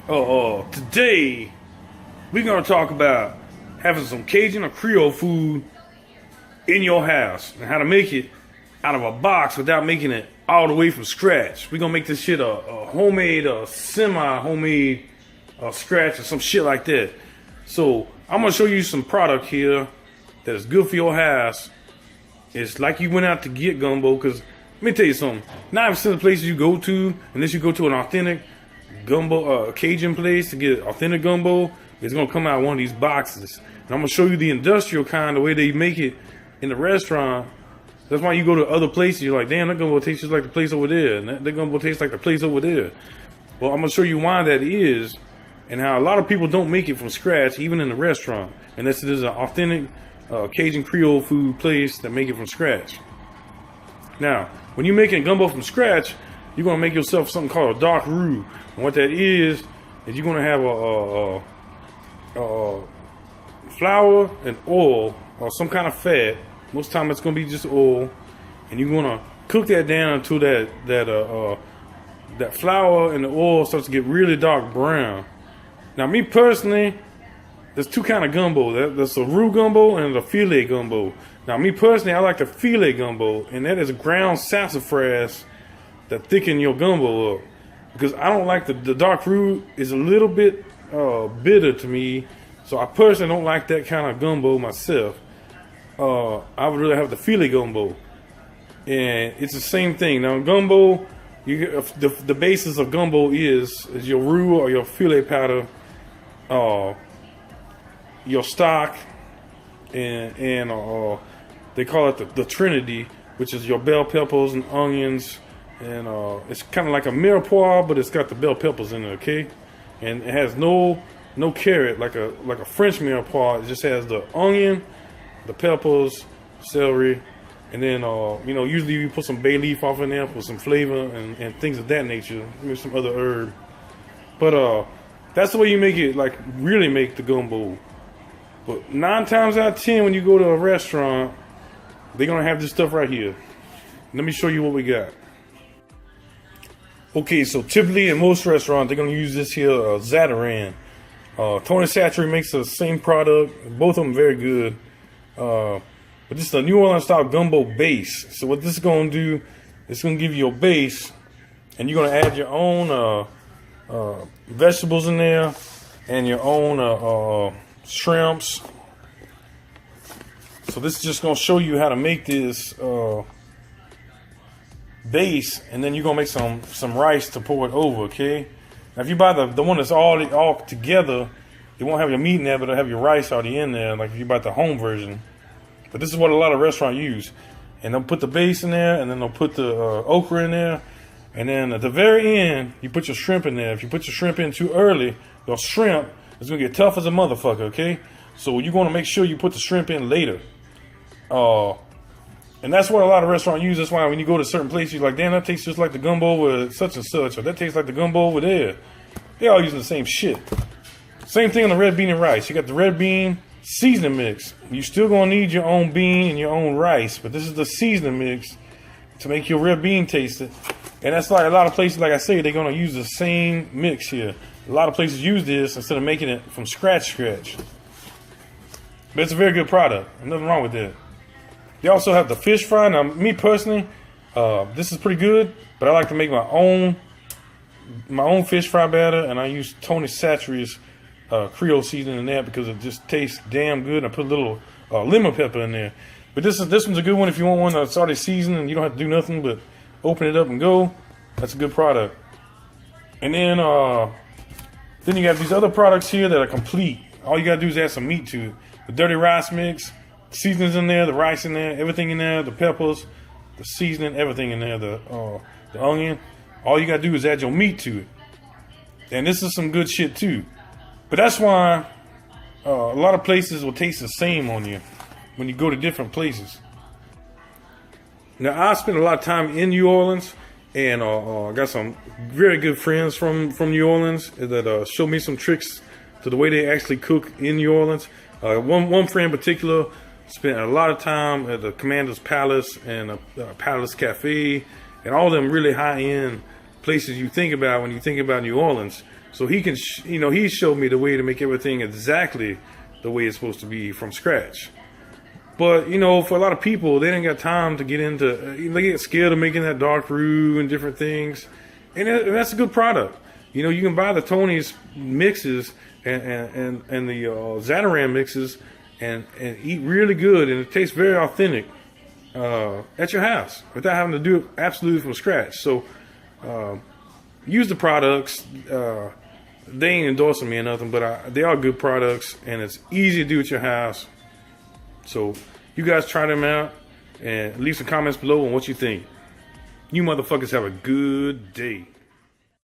Today we're gonna talk about having some Cajun or Creole food in your house and how to make it out of a box without making it all the way from scratch. We're gonna make this shit a homemade, semi-homemade scratch or some shit like that. So I'm gonna show you some product here that is good for your house. It's like you went out to get gumbo, because let me tell you something. 90% of the places you go to, unless you go to an authentic gumbo, Cajun place to get authentic gumbo, it's gonna come out of one of these boxes. And I'm gonna show you the industrial kind, the way they make it in the restaurant. That's why you go to other places, you're like, damn, that gumbo tastes just like the place over there, and that gumbo tastes like the place over there. Well, I'm gonna show you why that is, and how a lot of people don't make it from scratch, even in the restaurant, unless it is an authentic Cajun Creole food place that make it from scratch. Now, when you're making gumbo from scratch, you're gonna make yourself something called a dark roux. And what that is you're gonna have a flour and oil or some kind of fat. Most time it's gonna be just oil, and you're gonna cook that down until that flour and the oil starts to get really dark brown. Now, me personally, there's two kind of gumbo. There's a roux gumbo and a filet gumbo. Now, me personally, I like the filet gumbo, and that is ground sassafras that thicken your gumbo up. Because I don't like the dark roux is a little bit bitter to me, so I personally don't like that kind of gumbo myself. I would rather have the filet gumbo, and it's the same thing. Now, gumbo, the basis of gumbo is your roux or your filet powder, your stock, and they call it the Trinity, which is your bell peppers and onions, and it's kind of like a mirepoix, but it's got the bell peppers in it, okay? And it has no carrot like a French mirepoix. It just has the onion, the peppers, celery, and then usually you put some bay leaf off in there for some flavor and things of that nature, maybe some other herb. But that's the way you make it, like really make the gumbo. But 9 times out of 10, when you go to a restaurant, they're gonna have this stuff right here. Let me show you what we got. Okay, so typically in most restaurants, they're gonna use this here Zatarain. Tony Chachere makes the same product. Both of them very good. But this is a New Orleans style gumbo base. So what this is gonna do, it's gonna give you a base, and you're gonna add your own vegetables in there and your own shrimps. So this is just gonna show you how to make this base, and then you're gonna make some rice to pour it over. Okay, now if you buy the one that's all together, it won't have your meat in there, but it'll have your rice already in there, like if you buy the home version. But this is what a lot of restaurants use, and they'll put the base in there, and then they'll put the okra in there, and then at the very end you put your shrimp in there. If you put your shrimp in too early, your shrimp is gonna get tough as a motherfucker. Okay, so you're gonna make sure you put the shrimp in later. And that's what a lot of restaurants use. That's why when you go to certain places, you're like, damn, that tastes just like the gumbo with such and such, or that tastes like the gumbo over there. They all using the same shit. Same thing on the red bean and rice. You got the red bean seasoning mix. You still gonna need your own bean and your own rice, but this is the seasoning mix to make your red bean taste it. And that's like a lot of places, like I say, they're gonna use the same mix here. A lot of places use this instead of making it from scratch. But it's a very good product. There's nothing wrong with that. They also have the fish fry. Now, me personally, this is pretty good, but I like to make my own fish fry batter, and I use Tony Chachere's Creole seasoning in that because it just tastes damn good. I put a little lemon pepper in there. But this one's a good one if you want one that's already seasoned and you don't have to do nothing but open it up and go. That's a good product. And then you got these other products here that are complete. All you gotta do is add some meat to it. The dirty rice mix, seasonings in there, the rice in there, everything in there, the peppers, the seasoning, everything in there, the onion. All you gotta do is add your meat to it. And this is some good shit too. But that's why a lot of places will taste the same on you when you go to different places. Now, I spent a lot of time in New Orleans, and I got some very good friends from New Orleans that showed me some tricks to the way they actually cook in New Orleans. One friend in particular spent a lot of time at the Commander's Palace and Palace Cafe, and all them really high-end places you think about when you think about New Orleans. So he can, he showed me the way to make everything exactly the way it's supposed to be from scratch. But, for a lot of people, they didn't got time to get into, they get scared of making that dark brew and different things. And that's a good product. You can buy the Tony's mixes and the Zatarain mixes and eat really good. And it tastes very authentic at your house without having to do it absolutely from scratch. So use the products. They ain't endorsing me or nothing, but they are good products. And it's easy to do at your house. So you guys try them out and leave some comments below on what you think. You motherfuckers have a good day.